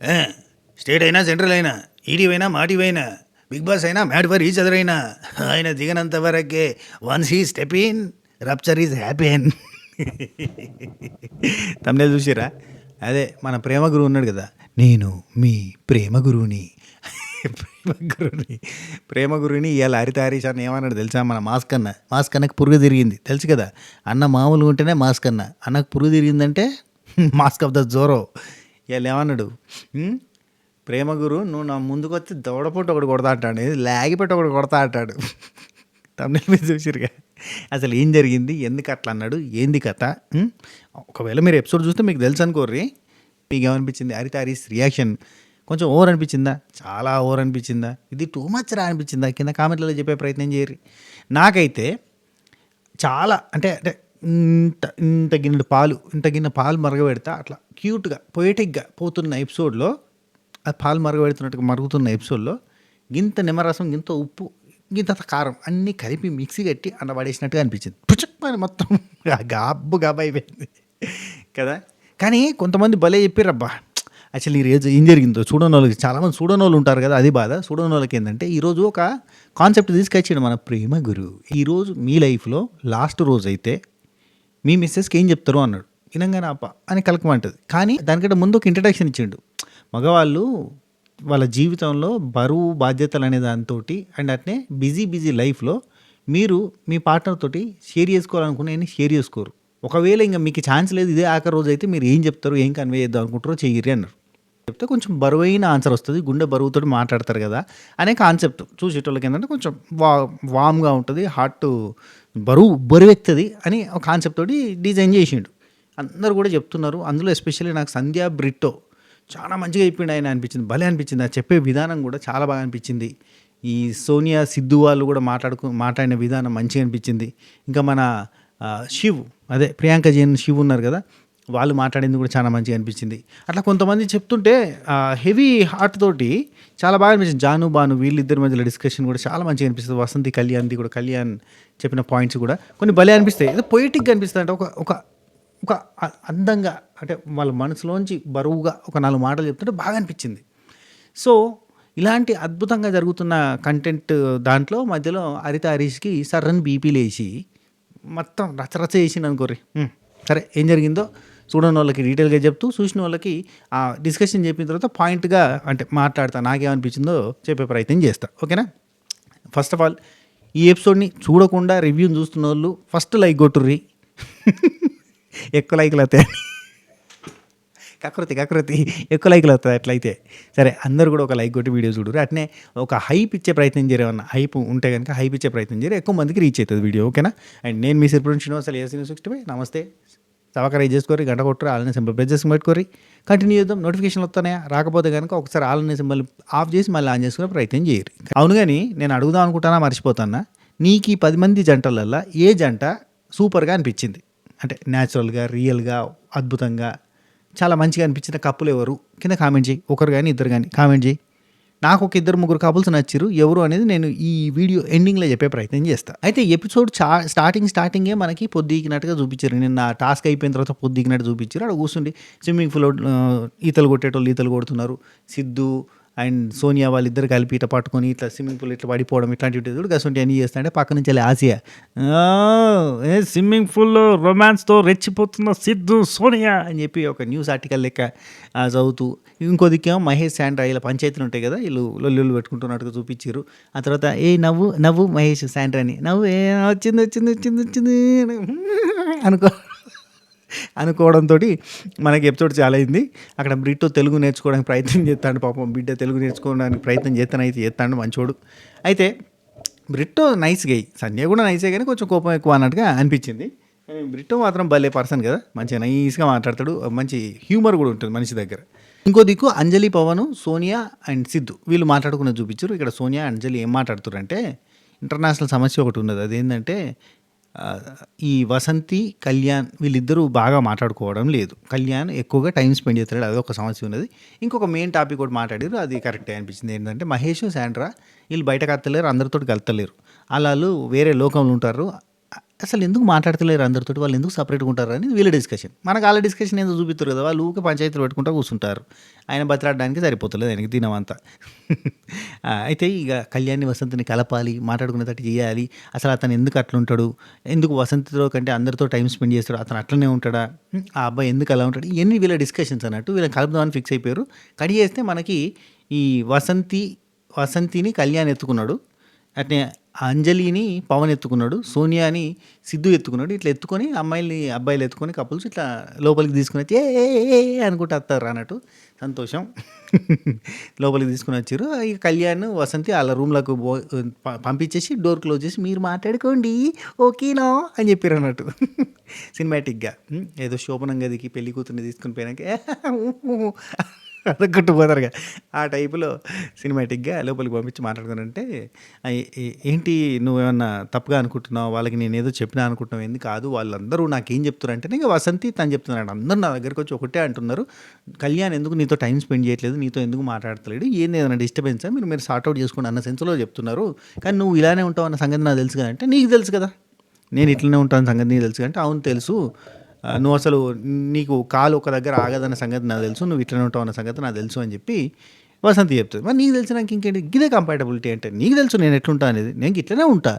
ఆ, స్టేట్ అయినా సెంట్రల్ అయినా ఈడీవైనా మాటివైనా బిగ్ బాస్ అయినా మ్యాడ్ ఫర్ ఈచ్ అదర్ అయినా ఆయన దిగనంత వరకే once he step in rapture is happy అన్ తమ్నే చూసిరా అదే మన ప్రేమ గురువు ఉన్నాడు కదా, నేను మీ ప్రేమ గురువుని ప్రేమ గురువుని ఇవాళ హరిత హరీష్ అన్న ఏమన్నాడు తెలుసా? మన మాస్క్ అన్నకు పురుగు తిరిగింది తెలుసు కదా. అన్న మామూలుగా ఉంటేనే మాస్క్ అన్నకు పురుగు తిరిగిందంటే మాస్క్ ఆఫ్ ద జోరో. ఇవాళ ఏమన్నాడు? ప్రేమ గురు నువ్వు నా ముందుకు వచ్చి దౌడపొట్టు ఒకటి కొడతా అంటాడు, లాగిపెట్టి ఒకటి కొడతా అంటాడు. తమిళ మీద చూసిరుగా అసలు ఏం జరిగింది, ఎందుకు అట్లా అన్నాడు, ఏంది కథ? ఒకవేళ మీరు ఎపిసోడ్ చూస్తే మీకు తెలుసు అనుకోర్రి. మీకు ఏమనిపించింది? హరిత హరీష్ రియాక్షన్ కొంచెం ఓవర్ అనిపించిందా? చాలా ఓవర్ అనిపించిందా? ఇది టూ మచ్ రా అనిపించిందా? కింద కామెంట్లలో చెప్పే ప్రయత్నం చేయరు. నాకైతే చాలా అంటే అంటే ఇంత గిన్నె పాలు మరగబెడతా అట్లా క్యూట్గా పొయిటిక్గా పోతున్న ఎపిసోడ్లో, అది పాలు మరగబెడుతున్నట్టుగా మరుగుతున్న ఎపిసోడ్లో గింత నిమ్మరసం, గింత ఉప్పు, గింత కారం అన్నీ కలిపి మిక్సీ కట్టి అన్న పడేసినట్టుగా అనిపించింది. పుచ్చమని మొత్తం గాబు అయిపోయింది కదా. కానీ కొంతమంది భలే చెప్పారబ్బా. యాక్చువల్లీ ఈరోజు ఏం జరిగిందో చూడని వాళ్ళకి, చాలామంది చూడని వాళ్ళు ఉంటారు కదా, అది బాధ. చూడని వాళ్ళకి ఏంటంటే ఈరోజు ఒక కాన్సెప్ట్ తీసుకొచ్చాడు మన ప్రేమ గురువు. ఈరోజు మీ లైఫ్లో లాస్ట్ రోజు అయితే మీ మిస్సెస్కి ఏం చెప్తారు అన్నాడు. వినంగానే అప్ప అని కలకమంటుంది. కానీ దానికంటే ముందు ఒక ఇంట్రడక్షన్ ఇచ్చిండు. మగవాళ్ళు వాళ్ళ జీవితంలో బరువు బాధ్యతలు అనే దాంతో అండ్ అట్నే బిజీ లైఫ్లో మీరు మీ పార్ట్నర్ తోటి షేర్ చేసుకోవాలనుకునే షేర్ చేసుకోరు. ఒకవేళ ఇంకా మీకు ఛాన్స్ లేదు, ఇదే ఆఖరి రోజు అయితే మీరు ఏం చెప్తారు, ఏం కన్వే చేద్దాం అనుకుంటారో చెయ్యరి అన్నారు. చెప్తే కొంచెం బరువైన ఆన్సర్ వస్తుంది, గుండె బరువుతో మాట్లాడతారు కదా అనే కాన్సెప్ట్ చూసేటోళ్ళకి ఏంటంటే కొంచెం వామ్గా ఉంటుంది, హార్ట్ బరువెక్తుంది అని ఒక కాన్సెప్ట్ తోటి డిజైన్ చేసిండు. అందరూ కూడా చెప్తున్నారు. అందులో ఎస్పెషల్లీ నాకు సంధ్యా బ్రిట్టో చాలా మంచిగా చెప్పిండు ఆయన అనిపించింది, భలే అనిపించింది. ఆ చెప్పే విధానం కూడా చాలా బాగా అనిపించింది. ఈ సోనియా సిద్ధు వాళ్ళు కూడా మాట్లాడిన విధానం మంచిగా అనిపించింది. ఇంకా మన శివ్, అదే ప్రియాంక జైన్ శివ్ ఉన్నారు కదా, వాళ్ళు మాట్లాడింది కూడా చాలా మంచిగా అనిపించింది. అట్లా కొంతమంది చెప్తుంటే హెవీ హార్ట్ తోటి చాలా బాగా అనిపించింది. జాను బాను వీళ్ళిద్దరి మధ్యలో డిస్కషన్ కూడా చాలా మంచిగా అనిపిస్తుంది. వసంతి కళ్యాణ్ది కూడా, కళ్యాణ్ చెప్పిన పాయింట్స్ కూడా కొన్ని భలే అనిపిస్తాయి. ఏదో పొయిటిక్గా అనిపిస్తుంది. అంటే ఒక ఒక అందంగా, అంటే వాళ్ళ మనసులోంచి బరువుగా ఒక 4 మాటలు చెప్తుంటే బాగా అనిపించింది. సో ఇలాంటి అద్భుతంగా జరుగుతున్న కంటెంట్ దాంట్లో మధ్యలో హరిత హరీష్కి సర్రని బీపీ లేచి మొత్తం రచరచ చేసింది అనుకోర్రి. సరే ఏం జరిగిందో చూడని వాళ్ళకి డీటెయిల్గా చెప్తూ, చూసిన వాళ్ళకి ఆ డిస్కషన్ చెప్పిన తర్వాత పాయింట్గా అంటే మాట్లాడతా, నాకేమనిపించిందో చెప్పే ప్రయత్నం చేస్తా. ఓకేనా? ఫస్ట్ ఆఫ్ ఆల్ ఈ ఎపిసోడ్ని చూడకుండా రివ్యూని చూస్తున్న వాళ్ళు ఫస్ట్ లైక్ కొట్టుర్రి. ఎక్కువ లైకులు అవుతాయి, కకృతి ఎక్కువ లైకులు అవుతుంది అట్లయితే. సరే అందరూ కూడా ఒక లైక్ కొట్టి వీడియో చూడరు. అట్నే ఒక హైప్ ఇచ్చే ప్రయత్నం చేయరు. ఏమన్నా హైప్ ఉంటే కనుక హైప్ ఇచ్చే ప్రయత్నం చేయరు, ఎక్కువ మందికి రీచ్ అవుతుంది వీడియో. ఓకేనా? అండ్ నేను మీ సిరిపురం శ్రీనివాస్, AS65. నమస్తే. సబ్స్క్రైబ్ చేసుకోరి, గంట కొట్టరు, ఆల్ని సింబల్ ప్రెస్ చేసుకుని పెట్టుకోరి. కంటిన్యూ చేద్దాం. నోటిఫికేషన్లు వస్తున్నాయా? రాకపోతే కనుక ఒకసారి ఆల్ని సింబల్ ఆఫ్ చేసి మళ్ళీ ఆన్ చేసుకునే ప్రయత్నం చేయరు. అవును, కానీ నేను అడుగుదాం అనుకుంటానా మర్చిపోతానా, నీకు ఈ 10 మంది జంటలల్లో ఏ జంట సూపర్గా అనిపించింది? అంటే న్యాచురల్గా, రియల్గా, అద్భుతంగా చాలా మంచిగా అనిపించిన కప్పులు ఎవరు? కింద కామెంట్ చేయి. ఒకరు కానీ ఇద్దరు కానీ కామెంట్ చేయి. నాకు ఒక 2-3 కపుల్స్ నచ్చిరు, ఎవరు అనేది నేను ఈ వీడియో ఎండింగ్లో చెప్పే ప్రయత్నం చేస్తాను. అయితే ఎపిసోడ్ స్టార్టింగే మనకి పొద్దుకినట్టుగా చూపించారు. నిన్న టాస్క్ అయిపోయిన తర్వాత పొద్దుకినట్టు చూపించారు. అక్కడ కూర్చుండి స్విమ్మింగ్ పూల్ ఈతలు కొట్టేటోళ్ళు ఈతలు కొడుతున్నారు. సిద్ధు అండ్ సోనియా వాళ్ళిద్దరు కలిపి ఇట్లా పట్టుకొని ఇట్లా స్విమ్మింగ్ పూల్ ఇట్లా పడిపోవడం ఇట్లాంటివి కూడా గసంటి అన్నీ చేస్తాయంటే పక్క నుంచి వెళ్ళి ఆసియా స్విమ్మింగ్ పూల్లో రొమాన్స్తో రెచ్చిపోతున్న సిద్ధు సోనియా అని చెప్పి ఒక న్యూస్ ఆర్టికల్ లెక్క చదువుతూ, ఇంకో దిక్కేమో మహేష్ శాండ్రా ఇలా పంచాయతీలు ఉంటాయి కదా, వీళ్ళు లొల్లు పెట్టుకుంటున్నట్టుగా చూపించారు. ఆ తర్వాత నవ్వు మహేష్ శాండ్రాని నవ్వు వచ్చింది అనుకోవడంతో మనకి ఎపిసోడ్ చాలా అయింది. అక్కడ బ్రిట్టో తెలుగు నేర్చుకోవడానికి ప్రయత్నం చేస్తాడు. పాపం బిడ్డ తెలుగు నేర్చుకోవడానికి ప్రయత్నం చేస్తాడు మంచోడు. అయితే బ్రిట్టో నైస్ గై, సంజయ్ కూడా నైసే కానీ కొంచెం కోపం ఎక్కువ అన్నట్టుగా అనిపించింది. బ్రిట్టో మాత్రం భలే పర్సన్ కదా, మంచిగా నైస్గా మాట్లాడతాడు, మంచి హ్యూమర్ కూడా ఉంటుంది మనిషి దగ్గర. ఇంకో దిక్కు అంజలి, పవన్, సోనియా అండ్ సిద్ధు వీళ్ళు మాట్లాడుకున్నది చూపించారు. ఇక్కడ సోనియా, అంజలి ఏం మాట్లాడుతారంటే ఇంటర్నేషనల్ సమస్య ఒకటి ఉన్నది. అదేంటంటే ఈ వసంతి, కళ్యాణ్ వీళ్ళిద్దరూ బాగా మాట్లాడుకోవడం లేదు. కళ్యాణ్ ఎక్కువగా టైం స్పెండ్ చేస్తాడు, అదొక సమస్య ఉన్నది. ఇంకొక మెయిన్ టాపిక్ కూడా మాట్లాడారు, అది కరెక్టే అనిపించింది. ఏంటంటే మహేష్, శాండ్రా వీళ్ళు బయటకు వస్తలేరు, అందరితో కలుతలేరు. వాళ్ళు వేరే లోకంలో ఉంటారు. అసలు ఎందుకు మాట్లాడతలేరు అందరితోటి, వాళ్ళు ఎందుకు సపరేట్గా ఉంటారు అని వీళ్ళ డిస్కషన్. మనకు వాళ్ళ డిస్కషన్ ఏదో చూపిస్తారు కదా, వాళ్ళు ఊకే పంచాయతీలు పెట్టుకుంటూ కూర్చుంటారు. ఆయన బతిలాడడానికి సరిపోతలేదు ఆయనకి దినమంతా. అయితే ఇక కళ్యాణ్ని వసంతిని కలపాలి, మాట్లాడుకునేటట్టు చేయాలి. అసలు అతను ఎందుకు అట్లుంటాడు, ఎందుకు వసంతితో కంటే అందరితో టైం స్పెండ్ చేస్తాడు, అతను అట్లనే ఉంటాడా, ఆ అబ్బాయి ఎందుకు అలా ఉంటాడు, ఇవన్నీ వీళ్ళ డిస్కషన్స్ అన్నట్టు. వీళ్ళని కలుపుదామని ఫిక్స్ అయిపోయారు. కడి చేస్తే మనకి ఈ వసంతిని కళ్యాణ్ ఎత్తుకున్నాడు, అట్నే అంజలిని పవన్ ఎత్తుకున్నాడు, సోనియాని సిద్ధు ఎత్తుకున్నాడు. ఇట్లా ఎత్తుకొని అబ్బాయిలు ఎత్తుకొని కపుల్స్ ఇట్లా లోపలికి తీసుకుని వచ్చి ఏ అనుకుంటూ వస్తారు అన్నట్టు. సంతోషం. లోపలికి తీసుకుని వచ్చారు. ఇక కళ్యాణ్ వసంతి వాళ్ళ రూమ్లకు పంపించేసి డోర్ క్లోజ్ చేసి మీరు మాట్లాడుకోండి ఓకేనా అని చెప్పారు అన్నట్టు. సినిమాటిక్గా ఏదో శోభనం గదికి పెళ్లి కూతుర్ని తీసుకుని పోయినాక అదొక్కట్టు పోతారుగా ఆ టైపులో సినిమాటిక్గా లోపలికి పంపించి మాట్లాడుకున్నారంటే, ఏంటి నువ్వేమన్నా తప్పుగా అనుకుంటున్నావు, వాళ్ళకి నేను ఏదో చెప్పినా అనుకుంటున్నావు, ఎందుకు కాదు, వాళ్ళందరూ నాకేం చెప్తున్నారు అంటే, ఇక వసంతి తను చెప్తున్నాడు, అందరూ నా దగ్గరికి వచ్చి ఒకటే అంటున్నారు, కళ్యాణ్ ఎందుకు నీతో టైం స్పెండ్ చేయట్లేదు, నీతో ఎందుకు మాట్లాడతలేడు, ఏంది ఏదైనా డిస్టర్బెన్సా, మీరు సార్ట్అవుట్ చేసుకోండి అన్న సెన్స్లో చెప్తున్నారు, కానీ నువ్వు ఇలానే ఉంటావు అన్న సంగతి నాకు తెలుసు కదా అంటే, నీకు తెలుసు కదా నేను ఇట్లనే ఉంటాను సంగతి నీకు తెలుసు అంటే, అవును తెలుసు, నువ్వు అసలు నీకు కాలు ఒక దగ్గర ఆగదన్న సంగతి నాకు తెలుసు, నువ్వు ఇట్లనే ఉంటావు అన్న సంగతి నాకు తెలుసు అని చెప్పి వసంతి చెప్తుంది. మరి నీకు తెలిసి నాకు ఇంకేంటి, ఇదే కంపాటబిలిటీ అంటే, నీకు తెలుసు నేను ఎట్లుంటా అనేది, నేను ఇట్లనే ఉంటా,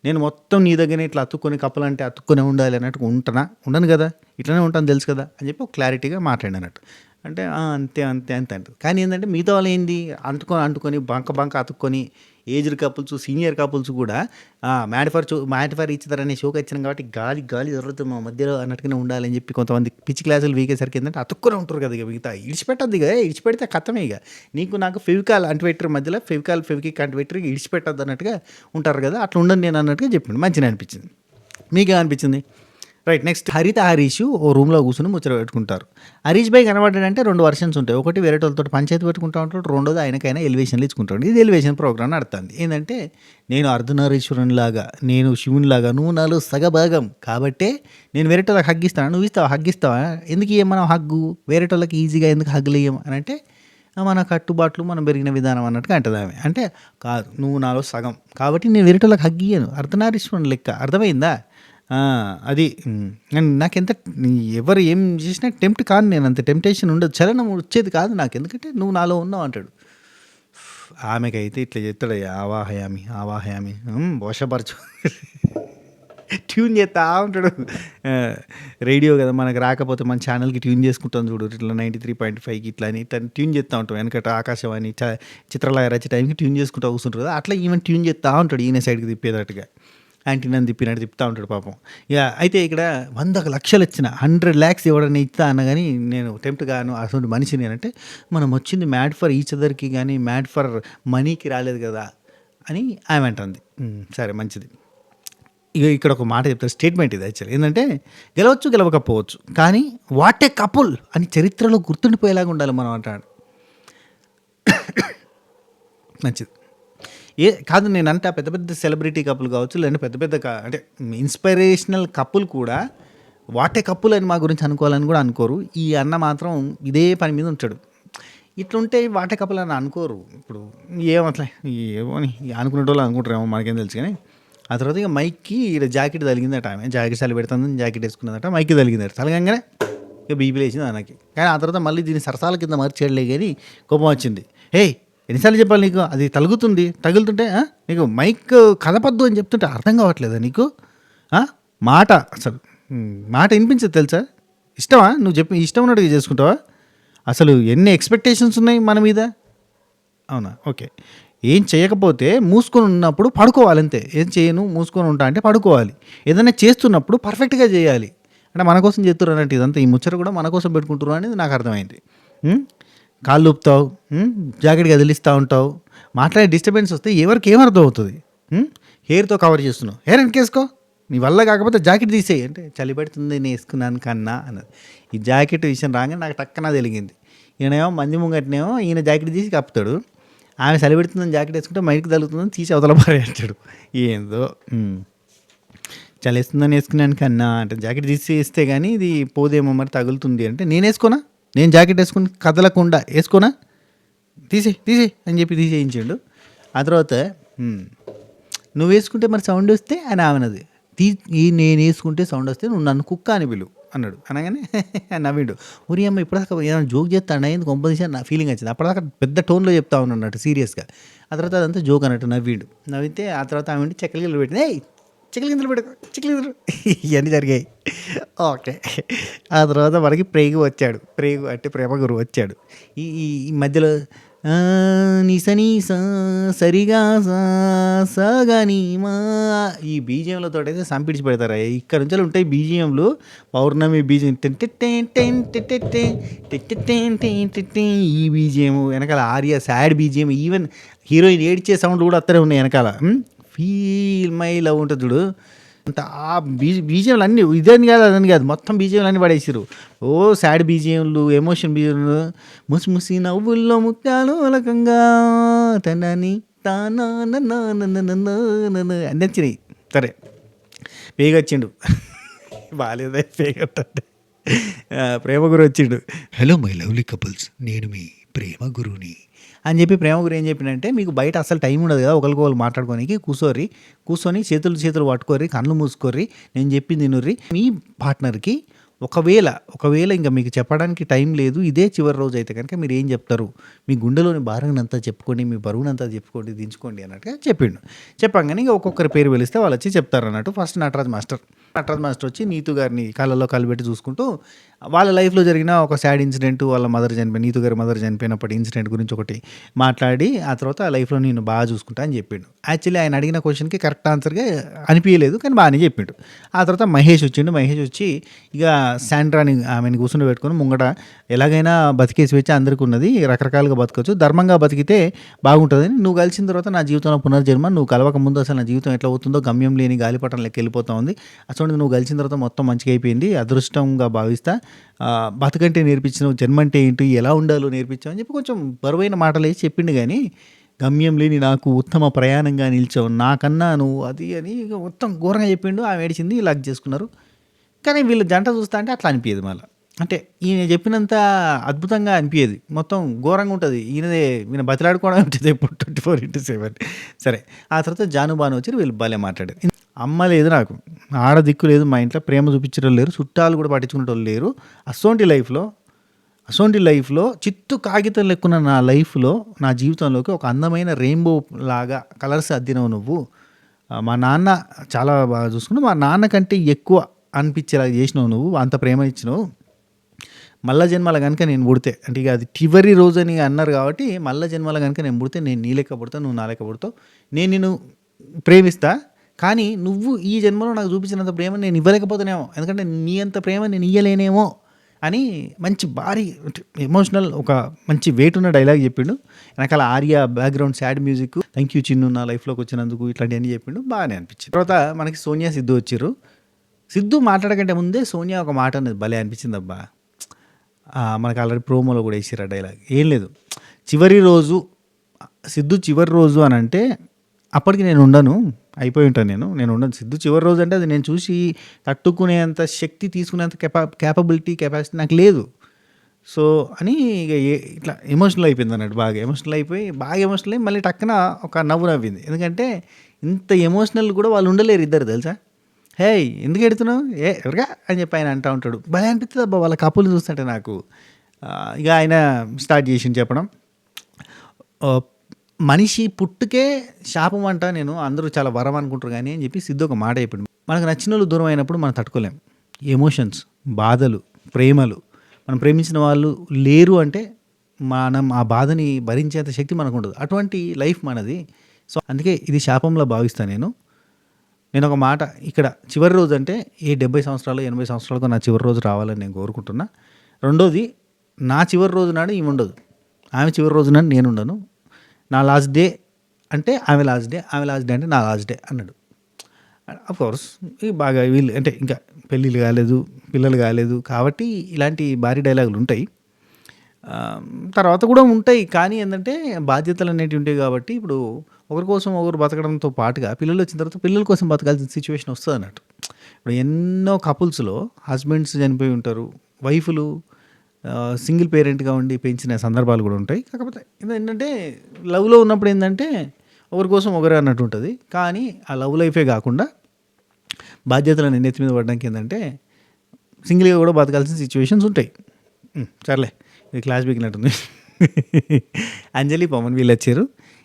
నేను మొత్తం నీ దగ్గర ఇట్లా అతుక్కొని కప్పలంటే అతుక్కొనే ఉండాలి అన్నట్టు ఉండను కదా, ఇట్లనే ఉంటాను తెలుసు కదా అని చెప్పి ఒక క్లారిటీగా మాట్లాడినట్టు. అంటే అంతే అంతే అంతే అంటారు. కానీ ఏంటంటే మిగతా వాళ్ళు ఏంది అంటుకొని బంక అతుక్కొని ఏజ్డ్ కపుల్స్ సీనియర్ కపుల్స్ కూడా మ్యాట్ ఫర్ ఈచ్ అదర్ అనే షోకి వచ్చినాం కాబట్టి గాలి జరుగుతుంది మా మధ్యలో అన్నట్టుగానే ఉండాలని చెప్పి కొంతమంది పిచ్చి క్లాసులు వీకేసరికి ఏంటంటే అతుక్కునే ఉంటారు కదా, ఇక మిగతా ఇడిచిపెట్టద్దు, ఇక ఇడిచిపెడితే కథమే, ఇక నీకు నాకు ఫెవికాల్ అంటిపెట్టరు మధ్యలో ఫెవికిక్ అంటిపెట్టరు ఇడిచిపెట్టద్దు అన్నట్టుగా ఉంటారు కదా, అట్లా ఉండదు నేను అన్నట్టుగా చెప్పిండు. మంచిగా అనిపించింది. మీకేం అనిపించింది? రైట్. నెక్స్ట్ హరీష్ ఓ రూమ్లో కూర్చొని ముచ్చట పెట్టుకుంటారు. హరీష్ భాయ్ కనబడ్డాడంటే 2 వర్షన్స్ ఉంటాయి. ఒకటి వేరే వాళ్ళతో పంచాయతీ పెట్టుకుంటూ ఉంటాడు, రెండోది ఆయనకైనా ఎలివేషన్లు ఇచ్చుకుంటాడు. ఇది ఎలివేషన్ ప్రోగ్రామ్ నడుతుంది. ఏంటంటే నేను అర్ధనారీశ్వరునిలాగా, నేను శివునిలాగా, నువ్వు నాలో సగభాగం కాబట్టే నేను వేరే వాళ్ళకి హగ్గిస్తాను, నువ్వు హగ్గిస్తావా, ఎందుకు ఇవ్వం మనం హగ్గు, వేరే వాళ్ళకి ఈజీగా ఎందుకు హగ్గులు ఇవ్వం అని అంటే, మన కట్టుబాట్లు మనం పెరిగిన విధానం అన్నట్టుగా అంటుంది ఆమె. అంటే కాదు, నువ్వు నాలో సగం కాబట్టి నేను వేరే వాళ్ళకి హగ్గు ఇయ్యను, అర్ధనారీశ్వరుని లెక్క, అర్థమైందా అది. నాకెంత ఎవరు ఏం చేసినా టెంప్ట్ కాదు, నేను అంత టెంప్టేషన్ ఉండదు, చలనం వచ్చేది కాదు నాకు, ఎందుకంటే నువ్వు నాలో ఉన్నావు అంటాడు. ఆమెకైతే ఇట్లా చెప్తాడు, ఆవాహయామి వశపరచు ట్యూన్ చేస్తా ఉంటాడు. రేడియో కదా మనకు రాకపోతే మన ఛానల్కి ట్యూన్ చేసుకుంటాం చూడు, ఇట్లా 93.5కి ఇట్లా అని ఇట్లా ట్యూన్ చేస్తూ ఉంటాం, వెనకట ఆకాశవాణి చిత్రలయ రచే టైంకి ట్యూన్ చేసుకుంటూ కూర్చుంటారు కదా, అట్లా ఈమె ట్యూన్ చేస్తూ ఉంటాడు, ఈయన సైడ్కి తిప్పేటట్టుగా యాంటీనాని తిప్పినట్టు తిప్పుతూ ఉంటాడు పాపం. ఇక అయితే ఇక్కడ 100 లక్షలు ఇచ్చిన 100 lakhs ఎవడన్నా ఇస్తా అన్న కానీ నేను టెంప్ట్ గాను అసలు మనిషిని అంటే, మనం వచ్చింది మ్యాడ్ ఫర్ ఈచ్ అదర్కి కానీ మ్యాడ్ ఫర్ మనీకి రాలేదు కదా అని ఆమె అంటుంది. సరే మంచిది. ఇక ఇక్కడ ఒక మాట చెప్తారు, స్టేట్మెంట్ ఇది యాక్చువల్లీ ఏంటంటే, గెలవచ్చు గెలవకపోవచ్చు కానీ వాట్ ఏ కపుల్ అని చరిత్రలో గుర్తుండిపోయేలాగా ఉండాలి మనం అంటాడు. మంచిది. కాదు నేనంటే పెద్ద పెద్ద సెలబ్రిటీ కపుల్ కావచ్చు, లేదంటే పెద్ద పెద్ద అంటే ఇన్స్పిరేషనల్ కపుల్ కూడా వాటే కపుల్ అని మా గురించి అనుకోవాలని కూడా అనుకోరు. ఈ అన్న మాత్రం ఇదే పని మీద ఉంటాడు. ఇట్లుంటే వాటే కపుల్ అని అనుకోరు. ఇప్పుడు ఏమట్లే ఏమోని అనుకునే వాళ్ళు అనుకుంటారేమో మనకేం తెలుసు. కానీ ఆ తర్వాత ఇక మైక్కి ఇక్కడ జాకెట్ తగిలిందట, ఆమె జాకెట్ చలి పెడుతుందని జాకెట్ వేసుకున్నదట, మైక్కి తగిలిందట, తలగంగానే ఇక బీపీ లేచింది ఆయనకి. కానీ ఆ తర్వాత మళ్ళీ దీన్ని సరసాల కింద మార్చేయలే కానీ కోపం వచ్చింది. ఎన్నిసార్లు చెప్పాలి నీకు, అది తగులుతుంటే నీకు మైక్ కదపద్దు అని చెప్తుంటే అర్థం కావట్లేదా నీకు, మాట అసలు మాట వినిపించదు తెలుసా, ఇష్టమా నువ్వు చెప్పి ఇష్టం ఉన్నట్టుగా చేసుకుంటావా, అసలు ఎన్ని ఎక్స్పెక్టేషన్స్ ఉన్నాయి మన మీద, అవునా ఓకే. ఏం చేయకపోతే మూసుకొని ఉన్నప్పుడు పడుకోవాలి అంతే, ఏం చేయను మూసుకొని ఉంటా అంటే పడుకోవాలి, ఏదైనా చేస్తున్నప్పుడు పర్ఫెక్ట్గా చేయాలి. అంటే మన కోసం చేస్తున్నారు అన్నట్టు ఇదంతా ఈ ముచ్చట కూడా మన కోసం పెట్టుకుంటున్నారు అనేది నాకు అర్థమైంది. కాళ్ళు ఊపుతావు, జాకెట్ కదిలిస్తూ ఉంటావు, మాట్లాడే డిస్టర్బెన్స్ వస్తే ఎవరికి ఏమర్థం అవుతుంది. హెయిర్తో కవర్ చేస్తున్నావు, హెయిర్ వెనకేసుకో, నీ వల్ల కాకపోతే జాకెట్ తీసేయి అంటే, చలి పెడుతుంది నేను వేసుకున్నాను కన్నా అన్నది. ఈ జాకెట్ విషయం రాగానే నాకు టక్కన తెలిగింది. ఈయనేమో మంది ముంగట్నేమో ఈయన జాకెట్ తీసి కప్పుతాడు, ఆమె చలి పెడుతుందని జాకెట్ వేసుకుంటే మైకి తగులుతుందని తీసి అవతల పారే అంటాడు. ఏందో చలి వేస్తుందని వేసుకున్నాను కన్నా అంటే, జాకెట్ తీసి వేస్తే కానీ ఇది పోదేమో మరి తగులుతుంది అంటే, నేను వేసుకోనా, నేను జాకెట్ వేసుకుని కదలకుండా వేసుకోనా, తీసే అని చెప్పి తీసేయించాడు. ఆ తర్వాత నువ్వు వేసుకుంటే మరి సౌండ్ వస్తే అని ఆమెనది, తీ ఈ నేను వేసుకుంటే సౌండ్ వస్తే నువ్వు నన్ను కుక్క అని పిలువు అన్నాడు. అనగానే నవ్విండు. ఒరి అమ్మ ఇప్పటిదాకా ఏమైనా జోక్ చేస్తాడా ఏంది కొంపదీసి అని నా ఫీలింగ్ వచ్చింది. అప్పటిదాకా పెద్ద టోన్లో చెప్తా ఉన్నాడు అన్నట్టు సీరియస్గా. ఆ తర్వాత అదంతా జోక్ అన్నట్టు నవ్విండు. నవ్వితే ఆ తర్వాత ఆమె చెక్కల గిన్నెలు పెట్టింది. ఏయ్ చిక్కల గింజలు పెట్టుకో చిక్కల గింజలు ఇవన్నీ జరిగాయి. ఓకే. ఆ తర్వాత మనకి ప్రేగు వచ్చాడు. ప్రేగు అంటే ప్రేమ గురువు వచ్చాడు. ఈ ఈ ఈ మధ్యలో నిస నీస సరిగా సా సగా నీ మా ఈ బీజిఎంలతో అయితే సంపిడిచి పెడతారా. ఇక్కడ నుంచి ఉంటాయి బీజిఎంలు. Pournami BGM ten ten ten ten ten ten ten ten ten ten ten ఈ బీజిఎం వెనకాల Arya sad BGM, even heroine ఏడ్చే సౌండ్లు కూడా అత్తనే ఉన్నాయి వెనకాల. ఫీల్ మై లవ్ ఉంటుంది చూడు. అంత ఆ బీజిఎంలు అన్నీ ఇదని కాదు అదని కాదు, మొత్తం బీజిఎంలు అన్నీ పడేసారు. ఓ సాడ్ బీజిఎంలు, ఎమోషన్ బీజిఎంలు, ముసి ముసి నవ్వుల్లో ముత్యాలు అలకంగా తనని తానా అన్నీ వచ్చినాయి. సరే పేగ వచ్చిండు. బాగాలేదా పేగ అంటే ప్రేమ గురు వచ్చిండు. హలో మై లవ్లీ కపుల్స్, నేను మీ ప్రేమ గురువుని అని చెప్పి ప్రేమ గురు ఏం చెప్పినంటే, మీకు బయట అసలు టైం ఉండదు కదా ఒకరికొకరు మాట్లాడుకోనికి, కూర్చొని చేతులు పట్టుకోర్రి, కళ్ళు మూసుకోర్రి, నేను చెప్పింది వినుర్రి. మీ పార్ట్నర్కి ఒకవేళ ఇంకా మీకు చెప్పడానికి టైం లేదు, ఇదే చివరి రోజు అయితే కనుక మీరు ఏం చెప్తారు? మీ గుండెలోని భారంనంతా చెప్పుకోండి, మీ బరువునంతా చెప్పుకోండి, దించుకోండి అన్నట్టుగా చెప్పిండు. చెప్పంగానే ఇంకా ఒక్కొక్కరి పేరు పిలిస్తే వాళ్ళు వచ్చి చెప్తారు అన్నట్టు. ఫస్ట్ నటరాజ్ మాస్టర్ వచ్చి నీతు గారిని కాళ్ళలో కాలు పెట్టి చూసుకుంటూ వాళ్ళ లైఫ్లో జరిగిన ఒక సాడ్ ఇన్సిడెంట్, వాళ్ళ నీతు గారి మదర్ చనిపోయినప్పటి ఇన్సిడెంట్ గురించి ఒకటి మాట్లాడి, ఆ తర్వాత ఆ లైఫ్లో నేను బాగా చూసుకుంటా అని చెప్పిండు. యాక్చువల్లీ ఆయన అడిగిన క్వశ్చన్కి కరెక్ట్ ఆన్సర్గా అనిపించలేదు, కానీ బాగానే చెప్పిండు. ఆ తర్వాత మహేష్ వచ్చి ఇక శాండ్రాని ఆమెను కూర్చుని పెట్టుకుని ముంగట ఎలాగైనా బతికేసి వచ్చి అందరికీ ఉన్నది, రకరకాలుగా బతకవచ్చు, ధర్మంగా బతికితే బాగుంటుందని, నువ్వు కలిసిన తర్వాత నా జీవితంలో పునర్జన్మ, నువ్వు కలవక ముందు అసలు నా జీవితం ఎట్లా అవుతుందో గమ్యం లేని గాలిపటం లెక్క వెళ్ళిపోతా ఉంది, అసలు నువ్వు కలిసిన తర్వాత మొత్తం మంచిగా అయిపోయింది, అదృష్టంగా భావిస్తా, బతుకంటే నేర్పించినావు, జన్మంటే ఏంటి, ఎలా ఉండాలో నేర్పించావు అని చెప్పి కొంచెం బరువైన మాటలు వేసి చెప్పిండు. కానీ గమ్యం లేని నాకు ఉత్తమ ప్రయాణంగా నిలిచావు, నాకన్నా నువ్వు అది అని మొత్తం ఘోరంగా చెప్పిండు. ఆమె ఏడిచింది, లాక్ చేసుకున్నారు. కానీ వీళ్ళ జంట చూస్తా అంటే అట్లా అనిపించేది. మళ్ళీ అంటే ఈయన చెప్పినంత అద్భుతంగా అనిపించేది, మొత్తం ఘోరంగా ఉంటుంది. ఈయన బతిలాడుకోవడం ఉంటుంది ఎప్పుడు 24/7. సరే ఆ తర్వాత జానుబాను వచ్చి వీళ్ళు భలే మాట్లాడారు. అమ్మ లేదు, నాకు ఆడ దిక్కు లేదు, మా ఇంట్లో ప్రేమ చూపించడం లేరు, చుట్టాలు కూడా పట్టించుకునే వాళ్ళు లేరు. అసోంటి లైఫ్లో చిత్తు కాగితం లెక్కున్న నా లైఫ్లో, నా జీవితంలోకి ఒక అందమైన రెయిన్బో లాగా కలర్స్ అద్దినవు నువ్వు. మా నాన్న చాలా బాగా చూసుకున్నావు, మా నాన్న కంటే ఎక్కువ అనిపించేలా చేసినావు, నువ్వు అంత ప్రేమ ఇచ్చినావు. మళ్ళా జన్మల కనుక నేను పుడితే, అంటే ఇక అది చివరి రోజు అని అన్నారు కాబట్టి, మళ్ళా జన్మల కనుక నేను పుడితే నేను నీ లెక్క పుడతావు, నువ్వు నా లెక్క పుడతావు, నేను నిన్ను ప్రేమిస్తా, కానీ నువ్వు ఈ జన్మలో నాకు చూపించినంత ప్రేమ నేను ఇవ్వలేకపోతున్నానేమో, ఎందుకంటే నీ అంత ప్రేమ నేను ఇవ్వలేనేమో అని మంచి భారీ ఎమోషనల్ ఒక మంచి వెయిట్ ఉన్న డైలాగ్ చెప్పిండు. వెనకాల Arya background sad music, thank you Chinnu నా లైఫ్లోకి వచ్చినందుకు, ఇట్లాంటివన్నీ చెప్పిండు, బాగానే అనిపించింది. తర్వాత మనకి సోనియా సిద్ధు వచ్చారు. సిద్ధు మాట్లాడకంటే ముందే సోనియా ఒక మాట అనేది భలే అనిపించింది అబ్బా. మనకు ఆల్రెడీ ప్రోమోలో కూడా వేసారు ఆ డైలాగ్. ఏం లేదు, సిద్ధు చివరి రోజు అని అంటే అప్పటికి నేను ఉండను, అయిపోయి ఉంటాను, నేను ఉండను. సిద్ధు చివరి రోజు అంటే అది నేను చూసి తట్టుకునేంత శక్తి, తీసుకునేంత కెపాసిటీ నాకు లేదు. సో అని ఇక ఇట్లా ఎమోషనల్ అయిపోయింది అన్నట్టు, బాగా ఎమోషనల్ అయ్యి మళ్ళీ టక్కన ఒక నవ్వు నవ్వింది. ఎందుకంటే ఇంత ఎమోషనల్ కూడా వాళ్ళు ఉండలేరు ఇద్దరు, తెలుసా. హే ఎందుకు ఎడుతున్నావు, ఎవరిగా అని చెప్పి ఆయన అంటూ ఉంటాడు. భలే అనిపిస్తుంది అబ్బా వాళ్ళ కపుల్ని చూస్తుంటే నాకు. ఇక ఆయన స్టార్ట్ చేసింది చెప్పడం, మనిషి పుట్టుకే శాపం అంట, నేను అందరూ చాలా వరం అనుకుంటారు కానీ అని చెప్పి సిద్ధు ఒక మాట చెప్పిండు. మనకు నచ్చిన వాళ్ళు దూరం అయినప్పుడు మనం తట్టుకోలేం. ఎమోషన్స్, బాధలు, ప్రేమలు, మనం ప్రేమించిన వాళ్ళు లేరు అంటే మనం ఆ బాధని భరించేంత శక్తి మనకు ఉండదు. అటువంటి లైఫ్ మనది. సో అందుకే ఇది శాపంలో భావిస్తాను నేను ఒక మాట ఇక్కడ చివరి రోజు అంటే 70 సంవత్సరాలు 80 సంవత్సరాలకు నా చివరి రోజు రావాలని నేను కోరుకుంటున్నా. రెండోది, నా చివరి రోజు నాడు ఈమె ఉండదు, ఆమె చివరి రోజు నాడు నేను ఉండను. నా లాస్ట్ డే అంటే ఆమె లాస్ట్ డే అంటే నా లాస్ట్ డే అన్నాడు. అఫ్కోర్స్ బాగా వీళ్ళు అంటే ఇంకా పెళ్ళిళ్ళు కాలేదు, పిల్లలు కాలేదు కాబట్టి ఇలాంటి భారీ డైలాగులు ఉంటాయి, తర్వాత కూడా ఉంటాయి. కానీ ఏంటంటే బాధ్యతలు అనేటివి ఉంటాయి కాబట్టి ఇప్పుడు ఒకరి కోసం ఒకరు బతకడంతో పాటుగా పిల్లలు వచ్చిన తర్వాత పిల్లల కోసం బతకాల్సిన సిచ్యువేషన్ వస్తుంది అన్నట్టు. ఇప్పుడు ఎన్నో కపుల్స్లో హస్బెండ్స్ చనిపోయి ఉంటారు, వైఫ్లు సింగిల్ పేరెంట్గా ఉండి పెంచిన సందర్భాలు కూడా ఉంటాయి. కాకపోతే ఏంటంటే లవ్లో ఉన్నప్పుడు ఏంటంటే ఒకరి కోసం ఒకరే అన్నట్టు ఉంటుంది. కానీ ఆ లవ్ లైఫే కాకుండా బాధ్యతలు నెత్తి మీద పడడానికి ఏంటంటే సింగిల్గా కూడా బతకాల్సిన సిచ్యువేషన్స్ ఉంటాయి. సర్లే ఇది క్లాస్ బిగినట్టుంది. అంజలి పవన్ వీళ్ళు వచ్చారు.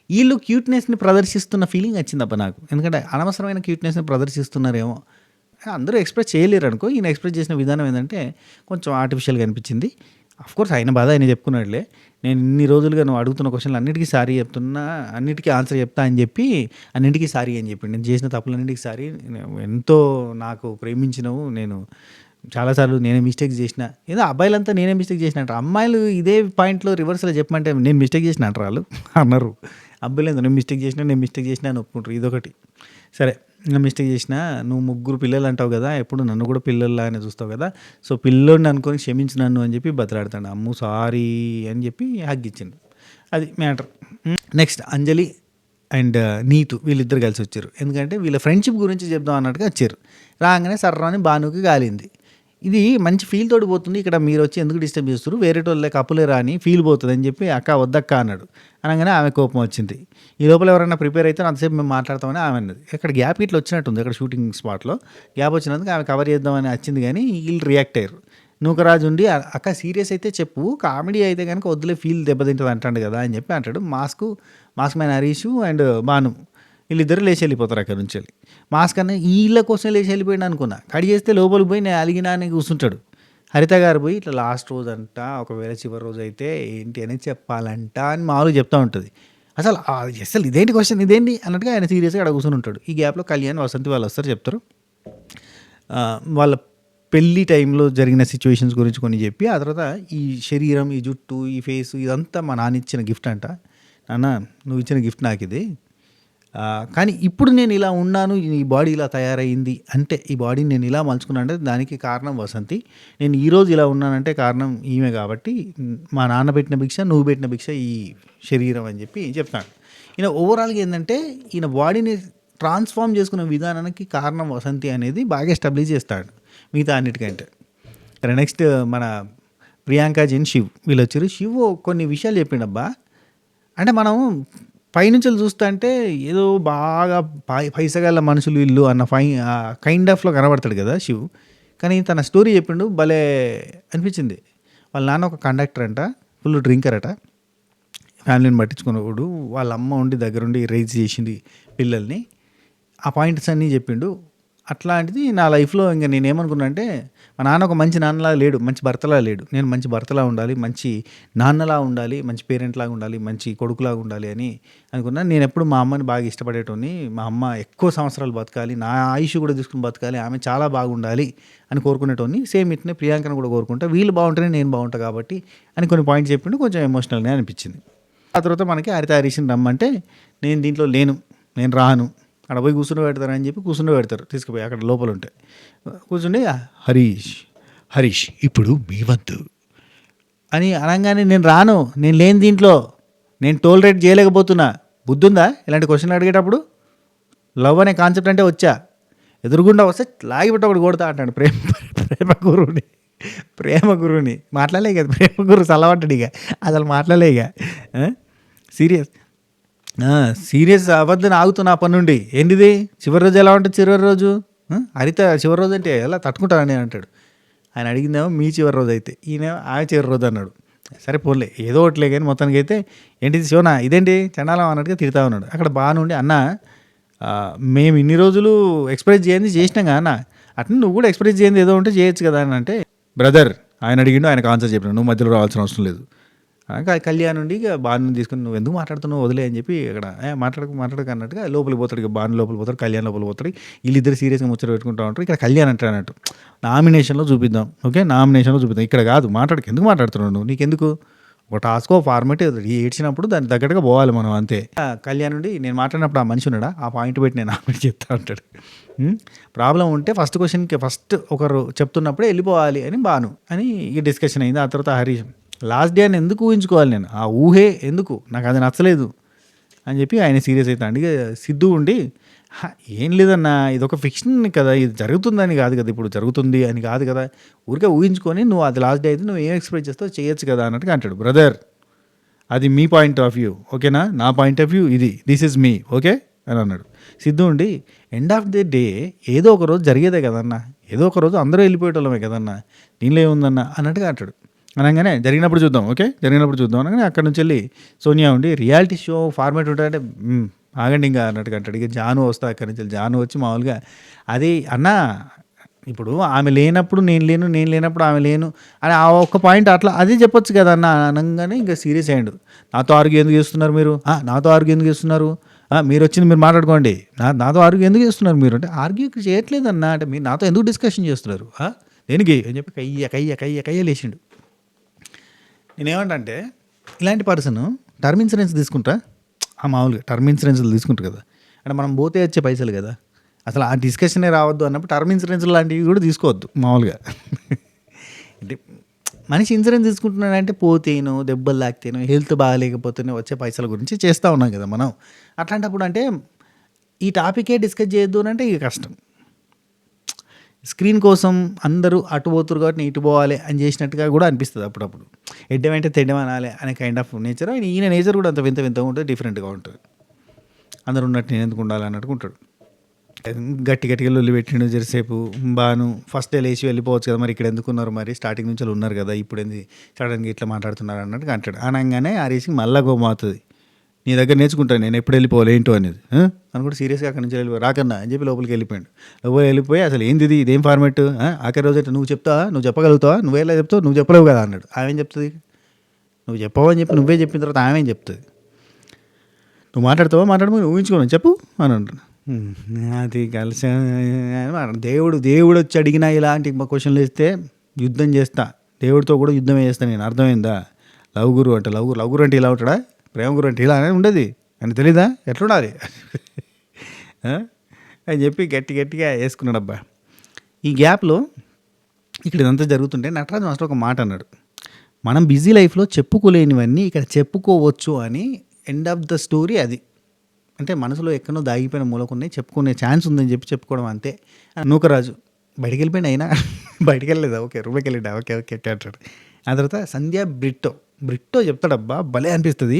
వీళ్ళు క్యూట్నెస్ని ప్రదర్శిస్తున్న ఫీలింగ్ వచ్చిందబ్బా నాకు. ఎందుకంటే అనవసరమైన క్యూట్నెస్ని ప్రదర్శిస్తున్నారేమో, అందరూ ఎక్స్ప్రెస్ చేయలేరు అనుకో. ఈయన ఎక్స్ప్రెస్ చేసిన విధానం ఏంటంటే కొంచెం ఆర్టిఫిషియల్గా అనిపించింది. అఫ్కోర్స్ ఆయన బాధ ఆయన చెప్పుకున్నాడులే. నేను ఇన్ని రోజులుగా నువ్వు అడుగుతున్న క్వశ్చన్లు అన్నిటికీ సారీ చెప్తున్నా, అన్నిటికీ ఆన్సర్ చెప్తా అని చెప్పి అన్నింటికీ సారీ అని చెప్పి నేను చేసిన తప్పులన్నింటికి సారీ, ఎంతో నాకు ప్రేమించినవు, నేను చాలాసార్లు నేనే మిస్టేక్ చేసిన. ఏదో అబ్బాయిలంతా నేనే మిస్టేక్ చేసిన అంటారు, అమ్మాయిలు ఇదే పాయింట్లో రివర్స్లో చెప్పమంటే నేను మిస్టేక్ చేసిన అంటారు వాళ్ళు అన్నారు. అబ్బాయిలు ఏందో నేను మిస్టేక్ చేసిన అని ఒప్పుకుంటారు. ఇదొకటి. సరే, నేను మిస్టేక్ చేసిన, నువ్వు 3 పిల్లలు అంటావు కదా, ఎప్పుడు నన్ను కూడా పిల్లల్లాగానే చూస్తావు కదా, సో పిల్లోడిని అనుకొని క్షమించి నన్ను అని చెప్పి బతలాడతాడు. అమ్ము సారీ అని చెప్పి హగ్ ఇచ్చిండు. అది matter. Next Anjali and Neetu వీళ్ళిద్దరు కలిసి వచ్చారు. ఎందుకంటే వీళ్ళ ఫ్రెండ్షిప్ గురించి చెప్దాం అన్నట్టుగా వచ్చారు. రాగానే సర్రాని భానుకి గాలింది. ఇది మంచి ఫీల్ తోటి పోతుంది, ఇక్కడ మీరు వచ్చి ఎందుకు డిస్టర్బ్ చేస్తారు, వేరే వాళ్ళే కప్పులే రాని ఫీల్ పోతుంది అని చెప్పి అక్క వద్దక్క అన్నాడు. అనగానే ఆమె కోపం వచ్చింది. ఈ లోపల ఎవరైనా ప్రిపేర్ అయితే అంతసేపు మేము మాట్లాడతామని ఆమె అన్నది. ఇక్కడ గ్యాప్ ఇట్లా వచ్చినట్టుంది, అక్కడ షూటింగ్ స్పాట్లో గ్యాప్ వచ్చినందుకు ఆమె కవర్ చేద్దామని వచ్చింది. కానీ వీళ్ళు రియాక్ట్ అయ్యారు. నూకరాజు ఉండి అక్క సీరియస్ అయితే చెప్పు, కామెడీ అయితే కనుక వద్దులే ఫీల్ దెబ్బతింటుంది అంటాడు కదా అని చెప్పి అంటాడు. Mask man Harish and Bhanu వీళ్ళిద్దరు లేచి వెళ్ళిపోతారు అక్కడ నుంచి వెళ్ళి. మాస్క్ అన్న వీళ్ళ కోసం లేచి వెళ్ళిపోయాడు అనుకున్నా. కడి చేస్తే లోపలికి పోయి నేను అలిగినా అని కూర్చుంటాడు. హరిత గారు పోయి ఇట్లా లాస్ట్ రోజు అంట, ఒకవేళ చివరి రోజు అయితే ఏంటి అని చెప్పాలంట అని మామూలుగా చెప్తూ ఉంటుంది. అసలు ఇదేంటి క్వశ్చన్, ఇదేంటి అన్నట్టుగా ఆయన సీరియస్గా అక్కడ కూర్చొని ఉంటాడు. ఈ గ్యాప్లో కళ్యాణ్ వసంతి వాళ్ళు వస్తారు, చెప్తారు వాళ్ళ పెళ్ళి టైంలో జరిగిన సిచ్యువేషన్స్ గురించి కొన్ని చెప్పి, ఆ తర్వాత ఈ శరీరం, ఈ జుట్టు, ఈ ఫేసు ఇదంతా మా నాన్న ఇచ్చిన గిఫ్ట్ అంట. నాన్న నువ్వు ఇచ్చిన గిఫ్ట్ నాకు ఇది, కానీ ఇప్పుడు నేను ఇలా ఉన్నాను, ఈ బాడీ ఇలా తయారైంది అంటే, ఈ బాడీని నేను ఇలా మలుచుకున్నాను అంటే దానికి కారణం వసంతి. నేను ఈరోజు ఇలా ఉన్నానంటే కారణం ఈమె. కాబట్టి మా నాన్న పెట్టిన భిక్ష, నువ్వు పెట్టిన భిక్ష ఈ శరీరం అని చెప్పి చెప్తాను. ఈయన ఓవరాల్గా ఏంటంటే ఈయన బాడీని ట్రాన్స్ఫార్మ్ చేసుకునే విధానానికి కారణం వసంతి అనేది బాగా ఎస్టాబ్లిష్ చేస్తాడు మిగతా అన్నిటికంటే. నెక్స్ట్ మన ప్రియాంక జైన్, శివ్ వీళ్ళు వచ్చారు. శివ్ కొన్ని విషయాలు చెప్పిండబ్బా. అంటే మనం పైనుంచి చూస్తా అంటే ఏదో బాగా పైసగల మనుషులు వీళ్ళు అన్న కైండ్ ఆఫ్లో కనబడతాడు కదా శివ్. కానీ తన స్టోరీ చెప్పిండు, భలే అనిపించింది. వాళ్ళ నాన్న ఒక కండక్టర్ అంట, ఫుల్ డ్రింకర్ అట, ఫ్యామిలీని పట్టించుకున్నప్పుడు వాళ్ళ అమ్మ ఉండి దగ్గరుండి రైజ్ చేసింది పిల్లల్ని. ఆ పాయింట్స్ అన్నీ చెప్పిండు. అట్లాంటిది నా లైఫ్లో ఇంకా నేనేమనుకున్నా అంటే, మా నాన్న ఒక మంచి నాన్నలా లేడు, మంచి భర్తలా లేడు, నేను మంచి భర్తలా ఉండాలి, మంచి నాన్నలా ఉండాలి, మంచి పేరెంట్లాగా ఉండాలి, మంచి కొడుకులాగా ఉండాలి అని అనుకున్నా. నేను ఎప్పుడు మా అమ్మని బాగా ఇష్టపడేటోని, మా అమ్మ ఎక్కువ సంవత్సరాలు బతకాలి, నా ఆయుష్ కూడా తీసుకుని బతకాలి, ఆమె చాలా బాగుండాలి అని కోరుకునేటోని. సేమ్ ఇట్నే ప్రియాంకను కూడా కోరుకుంటా, వీళ్ళు బాగుంటేనే నేను బాగుంటా కాబట్టి అని కొన్ని పాయింట్స్ చెప్పిండు. కొంచెం ఎమోషనల్గా అనిపించింది. ఆ తర్వాత మనకి హరిత హరీష్ని రమ్మంటే, నేను దీంట్లో లేను, నేను రాను, అక్కడ పోయి కూర్చుని పెడతారు అని చెప్పి కూర్చుని పెడతారు, తీసుకుపోయి అక్కడ లోపల ఉంటే కూర్చుండి హరీష్ ఇప్పుడు మీ వంతు అని అనగానే, నేను రాను, నేను లేని దీంట్లో, నేను టోల్ రేట్ చేయలేకపోతున్నా, బుద్ధుందా ఇలాంటి క్వశ్చన్ అడిగేటప్పుడు? లవ్ అనే కాన్సెప్ట్ అంటే వచ్చా, ఎదురుగుండా వస్తే లాగిపెట్టి ఒకటి కొడతా అంటాడు. ప్రేమ గురువుని మాట్లాడలే కదా, ప్రేమ గురువు చల్లబడ్డాడు ఇక, అసలు మాట్లాడలే ఇక. సీరియస్ అవ్వద్దని ఆగుతున్నా పని నుండి. ఏంటిది చివరి రోజు ఎలా ఉంటుంది? చివరి రోజు హరిత చివరి రోజు అంటే ఎలా తట్టుకుంటానని అంటాడు. ఆయన అడిగిందేమో మీ చివరి రోజు అయితే, ఈయన ఆయన చివరి రోజు అన్నాడు. సరే పోన్లే ఏదో ఒకటిలే కానీ మొత్తానికి అయితే ఏంటిది శివనా ఇదేంటి చండాలం అన్నట్టుగా తిడతా ఉన్నాడు. అక్కడ బాగా నుండి అన్న మేము ఇన్ని రోజులు ఎక్స్ప్రెస్ చేయండి చేసినాం కదా అన్న, అట్లా నువ్వు కూడా ఎక్స్ప్రెస్ చేయండి ఏదో ఉంటే చేయొచ్చు కదా అని అంటే, బ్రదర్ ఆయన అడిగిండు, ఆయనకు ఆన్సర్ చెప్పిన, నువ్వు మధ్యలో రావాల్సిన అవసరం లేదు. కళ్యాణ్ నుండి ఇక బాను తీసుకుని నువ్వు ఎందుకు మాట్లాడుతున్నావు వదిలే అని చెప్పి అక్కడ మాట్లాడక అన్నట్టుగా లోపలికి పోతాడు. ఇక బాను లోపలికి పోతాడు, కళ్యాణ్ లోపలికి పోతాడు. వీళ్ళిద్దరు సీరియస్గా ముచ్చట పెట్టుకుంటూ ఉంటారు. ఇక్కడ కళ్యాణ్ అంటారు అన్నట్టు, నామినేషన్లో చూపిద్దాం, ఓకే నామినేషన్లో చూపిద్దాం, ఇక్కడ కాదు ఎందుకు మాట్లాడుతున్నావు నువ్వు, నీకెందుకు, ఒక టాస్క్ ఫార్మేట్ ఏడ్చినప్పుడు దానికి తగ్గట్టుగా పోవాలి మనం అంతే. కళ్యాణ్ నుండి నేను మాట్లాడినప్పుడు ఆ మనిషి ఉన్నాడా, ఆ పాయింట్ పెట్టి నేను నామినేట్ చెప్తా ఉంటాడు. ప్రాబ్లం ఉంటే ఫస్ట్ క్వశ్చన్కి ఫస్ట్ ఒకరు చెప్తున్నప్పుడే వెళ్ళిపోవాలి అని బాను అని ఇక డిస్కషన్ అయింది. ఆ తర్వాత హరీష్ లాస్ట్ డే అని ఎందుకు ఊహించుకోవాలి, నేను ఆ ఊహే ఎందుకు, నాకు అది నచ్చలేదు అని చెప్పి ఆయన సీరియస్ అవుతాడు. ఇక సిద్ధు ఉండి ఏం లేదన్నా ఇది ఒక ఫిక్షన్ కదా, ఇది జరుగుతుందని కాదు కదా, ఇప్పుడు జరుగుతుంది అని కాదు కదా, ఊరికే ఊహించుకొని నువ్వు అది లాస్ట్ డే అయితే నువ్వు ఏం ఎక్స్పెక్ట్ చేస్తావు చేయొచ్చు కదా అన్నట్టుగా అంటాడు. బ్రదర్ అది మీ పాయింట్ ఆఫ్ వ్యూ ఓకేనా, నా పాయింట్ ఆఫ్ వ్యూ ఇది, దిస్ ఈజ్ మీ ఓకే అని అన్నాడు. సిద్ధు ఉండి ఎండ్ ఆఫ్ ది డే ఏదో ఒక రోజు జరిగేదే కదన్నా, ఏదో ఒక రోజు అందరూ వెళ్ళిపోయేటోళ్ళమే కదన్నా, దీనిలో ఏముందన్న అన్నట్టుగా అంటాడు. అనగానే జరిగినప్పుడు చూద్దాం, ఓకే జరిగినప్పుడు చూద్దాం అనగానే అక్కడ నుంచి వెళ్ళి సోనియా ఉండి రియాలిటీ షో ఫార్మాట్ ఉంటాయంటే ఆగండి ఇంకా అన్నట్టుగా అంటాడు. ఇక జాను వస్తా అక్కడి నుంచి జాను వచ్చి మామూలుగా అది అన్నా ఇప్పుడు ఆమె లేనప్పుడు నేను లేను, నేను లేనప్పుడు ఆమె లేను అని ఆ ఒక్క పాయింట్ అట్లా అదే చెప్పొచ్చు కదా అన్న అనగానే ఇంకా సీరియస్ అయ్యాడు. నాతో ఆర్గ్యూ ఎందుకు చేస్తున్నారు మీరు, నాతో ఆర్గ్యూ ఎందుకు చేస్తున్నారు, మీరు వచ్చింది మీరు మాట్లాడుకోండి, నాతో ఆర్గ్యూ ఎందుకు చేస్తున్నారు మీరు అంటే ఆర్గ్యూ చేయట్లేదన్నా అంటే మీరు నాతో ఎందుకు డిస్కషన్ చేస్తున్నారు దేనికి అని చెప్పి కయ్య కయ్య కయ్య కయ్య లేచిండు. నేనేమంటే ఇలాంటి పర్సన్ టర్మ్ ఇన్సూరెన్స్ తీసుకుంటా మామూలుగా టర్మ్ ఇన్సూరెన్స్లు తీసుకుంటారు కదా అంటే మనం పోతే వచ్చే పైసలు కదా, అసలు ఆ డిస్కషనే రావద్దు అన్నప్పుడు టర్మ్ ఇన్సూరెన్స్ లాంటివి కూడా తీసుకోవద్దు మామూలుగా. అంటే మనిషి ఇన్సూరెన్స్ తీసుకుంటున్నాడంటే పోతేనో దెబ్బలు లాగితేనో హెల్త్ బాగాలేకపోతేనో వచ్చే పైసల గురించి చేస్తూ ఉన్నాం కదా మనం. అట్లాంటప్పుడు అంటే ఈ టాపికే డిస్కస్ చేయొద్దు అని అంటే ఇక కష్టం. స్క్రీన్ కోసం అందరూ అటు పోతురు కాబట్టి ఇటు పోవాలి అని చేసినట్టుగా కూడా అనిపిస్తుంది అప్పుడప్పుడు. ఎడ్డమంటే తెడ్డమనాలి అనే కైండ్ ఆఫ్ నేచర్. ఈయన నేచర్ కూడా అంత వింత వింతగా ఉంటుంది, డిఫరెంట్గా ఉంటుంది. అందరూ ఉన్నట్టు నేను ఎందుకు ఉండాలి అన్నట్టుగా ఉంటాడు. గట్టి గట్టిగా లొల్లి పెట్టిండు జరసేపు. బాను ఫస్ట్ డే లేచి వెళ్ళిపోవచ్చు కదా, మరి ఇక్కడ ఎందుకున్నారు, మరి స్టార్టింగ్ నుంచి ఉన్నారు కదా, ఇప్పుడు ఎందుకు సడన్గా ఇట్లా మాట్లాడుతున్నారు అన్నట్టుగా అంటాడు. అనగానే ఆ రేసింగ్ మళ్ళీ కోపం అవుతుంది. నీ దగ్గర నేర్చుకుంటాను నేను ఎప్పుడు వెళ్ళిపోవాలి ఏంటో అనేది అని కూడా సీరియస్గా అక్కడి నుంచి వెళ్ళిపోయి రాకన్నా అని చెప్పి లోపలికి వెళ్ళిపోయాడు. లోపలికి వెళ్ళిపోయి అసలు ఏంది ఇది, ఇదేం ఫార్మేట్, ఆఖరి రోజు అంటే నువ్వు చెప్తావా, నువ్వు చెప్పగలుగుతావా, నువ్వేలా చెప్తావు, నువ్వు చెప్పలేవు కదా అన్నాడు. ఆమెం చెప్తుంది, నువ్వు చెప్పవు అని చెప్పి నువ్వే చెప్పిన తర్వాత ఆమెం చెప్తుంది, నువ్వు మాట్లాడతావా, మాట్లాడమని ఊహించుకోను చెప్పు అని అంటాడు. అది కలిసి దేవుడు వచ్చి అడిగినా ఇలాంటి క్వశ్చన్లు వేస్తే యుద్ధం చేస్తా, దేవుడితో కూడా యుద్ధమే చేస్తా నేను, అర్థమైందా. లవ్ గురు అంటే లవ్ గురు అంటే ఇలా ఉంటాడా, ప్రేమ గురు అంటే ఇలా అనేది ఉండదు అని తెలీదా, ఎట్లుండాలి అని చెప్పి గట్టిగా వేసుకున్నాడు. అబ్బా ఈ గ్యాప్లో ఇక్కడ ఇదంతా జరుగుతుంటే నటరాజు మాస్టర్ ఒక మాట అన్నాడు, మనం బిజీ లైఫ్లో చెప్పుకోలేనివన్నీ ఇక్కడ చెప్పుకోవచ్చు అని. ఎండ్ ఆఫ్ ద స్టోరీ అది. అంటే మనసులో ఎక్కడో దాగిపోయిన మూలకున్నాయి, చెప్పుకునే ఛాన్స్ ఉందని చెప్పి చెప్పుకోవడం అంతే. నూకరాజు బయటికి వెళ్ళిపోయింది, అయినా బయటికి వెళ్ళలేదా, ఓకే రూమ్కి వెళ్ళిండా, ఓకే ఓకే అంటాడు. ఆ తర్వాత సంధ్య బ్రిట్టో చెప్తాడబ్బా భలే అనిపిస్తుంది.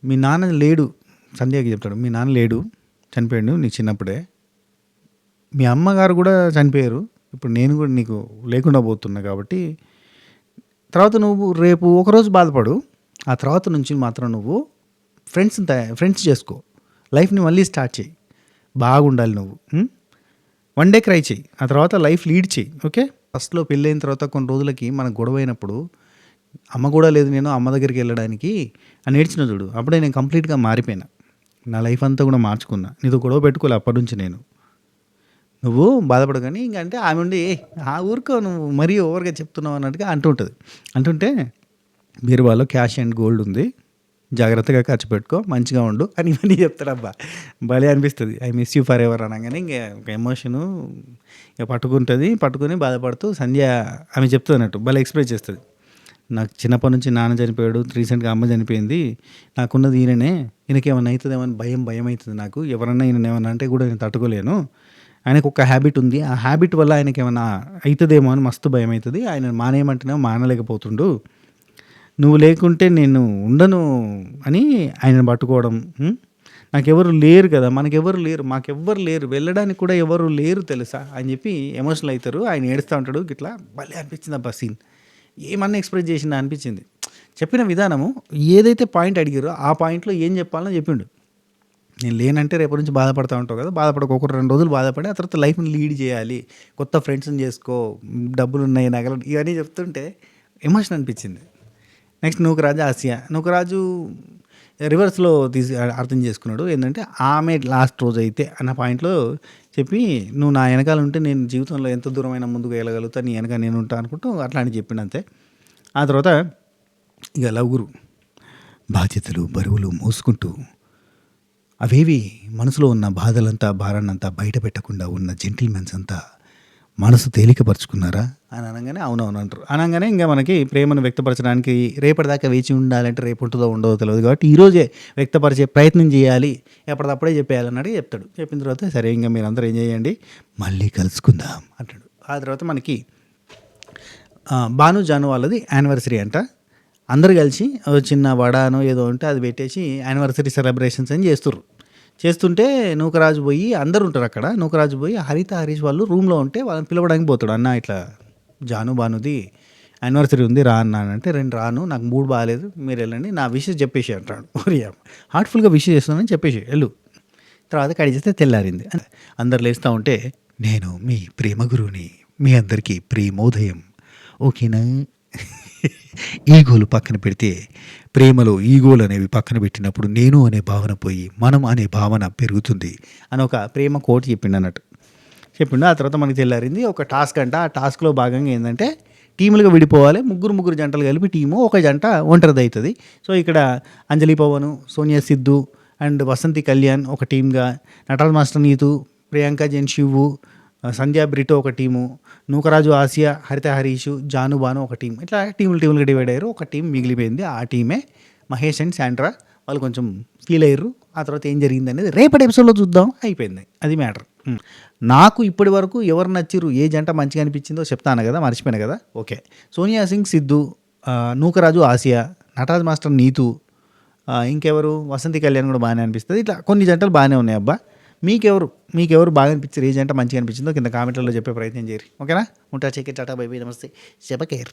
మీ నాన్న లేడు, సంధ్యకి చెప్తాడు, మీ నాన్న లేడు, చనిపోయాడు నీకు చిన్నప్పుడే, మీ అమ్మగారు కూడా చనిపోయారు, ఇప్పుడు నేను కూడా నీకు లేకుండా పోతున్నా కాబట్టి తర్వాత నువ్వు రేపు ఒకరోజు బాధపడు, ఆ తర్వాత నుంచి మాత్రం నువ్వు ఫ్రెండ్స్ చేసుకో, లైఫ్ని మళ్ళీ స్టార్ట్ చేయి, బాగుండాలి నువ్వు, వన్ డే క్రై చేయి, ఆ తర్వాత లైఫ్ లీడ్ చేయి, ఓకే. ఫస్ట్లో పెళ్ళైన తర్వాత కొన్ని రోజులకి మనకు గొడవ అయినప్పుడు అమ్మ కూడా లేదు నేను అమ్మ దగ్గరికి వెళ్ళడానికి అని ఏడ్చిన చూడు, అప్పుడే నేను కంప్లీట్గా మారిపోయినా, నా లైఫ్ అంతా కూడా మార్చుకున్నా, నీతో గొడవ పెట్టుకోలే అప్పటి నుంచి నేను, నువ్వు బాధపడగాని ఇంకా అంటే ఆమె ఉండి ఆ ఊరికో నువ్వు మరీ ఓవర్గా చెప్తున్నావు అన్నట్టుగా అంటుంటే బీరువాలో క్యాష్ అండ్ గోల్డ్ ఉంది, జాగ్రత్తగా ఖర్చు పెట్టుకో, మంచిగా ఉండు అని ఇవన్నీ చెప్తాడబ్బా. భలే అనిపిస్తుంది. I miss you for ever అనగానే ఇంకా ఒక ఎమోషను ఇక పట్టుకుని బాధపడుతూ సంధ్య ఆమె చెప్తుంది అన్నట్టు, భలే ఎక్స్ప్రెస్ చేస్తుంది. నాకు చిన్నప్పటి నుంచి నాన్న చనిపోయాడు, రీసెంట్గా అమ్మ చనిపోయింది, నాకున్నది ఈయననే, ఈయనకేమన్నా అవుతుందేమో అని భయం అవుతుంది నాకు, ఎవరన్నా ఈయన ఏమన్నా అంటే కూడా నేను తట్టుకోలేను, ఆయనకు ఒక హ్యాబిట్ ఉంది, ఆ హ్యాబిట్ వల్ల ఆయనకి ఏమన్నా అవుతుందేమో అని మస్తు భయం అవుతుంది, ఆయన మానేయమంటేనేమో మానలేకపోతుండు, నువ్వు లేకుంటే నేను ఉండను అని ఆయనను పట్టుకోవడం. నాకెవరు లేరు కదా, మాకెవ్వరు లేరు, వెళ్ళడానికి కూడా ఎవరు లేరు తెలుసా అని చెప్పి ఎమోషనల్ అవుతారు. ఆయన ఏడుస్తూ ఉంటాడు. ఇట్లా భలే అనిపించింది అబ్బా సీన్, ఏమన్నా ఎక్స్ప్రెస్ చేసిందా అనిపించింది. చెప్పిన విధానము ఏదైతే పాయింట్ అడిగారో ఆ పాయింట్లో ఏం చెప్పాలని చెప్పిండు. నేను లేనంటే రేపటి నుంచి బాధపడతా ఉంటావు కదా, బాధపడక 1-2 రోజులు బాధపడి ఆ తర్వాత లైఫ్ని లీడ్ చేయాలి, కొత్త ఫ్రెండ్స్ని చేసుకో, డబ్బులు ఉన్నాయి, నగలు, ఇవన్నీ చెప్తుంటే ఎమోషన్ అనిపించింది. నెక్స్ట్ నూకరాజు రివర్స్లో అర్థం చేసుకున్నాడు. ఏంటంటే ఆమె లాస్ట్ రోజు అయితే అన్న పాయింట్లో చెప్పి, నువ్వు నా వెనకాల ఉంటే నేను జీవితంలో ఎంత దూరమైనా ముందుకు వెళ్ళగలుగుతా, నీ వెనక నేను ఉంటా అనుకుంటూ అట్లాంటి చెప్పిండు అంతే. ఆ తర్వాత ఇక లవ్ గురు బాధ్యతలు బరువులు మోసుకుంటూ అవేవి మనసులో ఉన్న బాధలంతా భారాన్నంతా బయట పెట్టకుండా ఉన్న జెంటిల్మెన్స్ అంతా మనసు తేలికపరుచుకున్నారా అని అనగానే అవునవును అంటారు. అనగానే ఇంకా మనకి ప్రేమను వ్యక్తపరచడానికి రేపటిదాకా వేచి ఉండాలంటే రేపు ఉంటుందో ఉండదో తెలియదు కాబట్టి ఈరోజే వ్యక్తపరిచే ప్రయత్నం చేయాలి, ఎప్పటికప్పుడే చెప్పేయాలన్నట్టు చెప్తాడు. చెప్పిన తర్వాత సరే ఇంకా మీరందరూ ఏం చేయండి, మళ్ళీ కలుసుకుందాం అంటాడు. ఆ తర్వాత మనకి జాను వాళ్ళది యానివర్సరీ అంట. అందరు కలిసి చిన్న వడానో ఏదో ఉంటే అది పెట్టేసి యానివర్సరీ సెలబ్రేషన్స్ అని చేస్తుర్రు. చేస్తుంటే నూకరాజు పోయి అందరు ఉంటారు అక్కడ. నూకరాజు పోయి హరిత, హరీష్ వాళ్ళు రూమ్‌లో ఉంటే వాళ్ళని పిలవడానికి పోతాడు. అన్న ఇట్లా జాను, భానుది యానివర్సరీ ఉంది రా అన్న అంటే, "నేను రాను, నాకు మూడ్ బాగాలేదు, మీరు వెళ్ళండి, నా విషెస్ చెప్పేసి" అంటాడు. ఒరియమ్మ హార్ట్‌ఫుల్‌గా విష్ చేస్తున్నానని చెప్పేసి ఎళ్ళు. తర్వాత కట్ చేస్తే తెల్లారింది. అందరు లేస్తా ఉంటే, "నేను మీ ప్రేమ గురువుని, మీ అందరికీ ప్రేమోదయం. ఓకేనా?" ఈగోలు పక్కన పెడితే, ప్రేమలో ఈగోలు అనేవి పక్కన పెట్టినప్పుడు నేను అనే భావన పోయి మనం అనే భావన పెరుగుతుంది అని ఒక ప్రేమ కోట్ చెప్పిండు. ఆ తర్వాత మనకి తెల్లారింది. ఒక టాస్క్ అంట. ఆ టాస్క్‌లో భాగంగా ఏందంటే టీములుగా విడిపోవాలి. ముగ్గురు జంటలు కలిపి టీము, ఒక జంట ఒంటరిది అవుతుంది. సో ఇక్కడ అంజలి పవన్, సోనియా సిద్ధు అండ్ వసంతి కళ్యాణ్ ఒక టీమ్‌గా, నటరాజ్ మాస్టర్ నీతు, ప్రియాంక జైన్ శివు, సంధ్య బ్రిటో ఒక టీము, నూకరాజు ఆసియా, హరిత హరీషు, జాను బాను ఒక టీం. ఇట్లా టీములుగా డివైడ్ అయ్యారు. ఒక టీం మిగిలిపోయింది. ఆ టీమే మహేష్ అండ్ శాండ్రా. వాళ్ళు కొంచెం ఫీల్ అయ్యారు. ఆ తర్వాత ఏం జరిగింది అనేది రేపటి ఎపిసోడ్లో చూద్దాం. అయిపోయింది, అది మ్యాటర్. నాకు ఇప్పటి వరకు ఎవరు నచ్చిరు, ఏ జంట మంచిగా అనిపించిందో చెప్తాను కదా, మర్చిపోయాను కదా. ఓకే, సోనియా సింగ్ సిద్ధు, నూకరాజు ఆసియా, నటరాజ్ మాస్టర్ నీతు, ఇంకెవరు, వసంతి కళ్యాణ్ కూడా బాగానే అనిపిస్తుంది. ఇట్లా కొన్ని జంటలు బాగానే ఉన్నాయి అబ్బా. మీకెవరు బాగా అనిపించారు, ఏ జంట మంచిగా అనిపించిందో కింద కామెంట్లలో చెప్పే ప్రయత్నం చేయరు. ఓకేనా? ఉంటా, చెక్ టాటా, బై బై, నమస్తే, శుభ కేర్.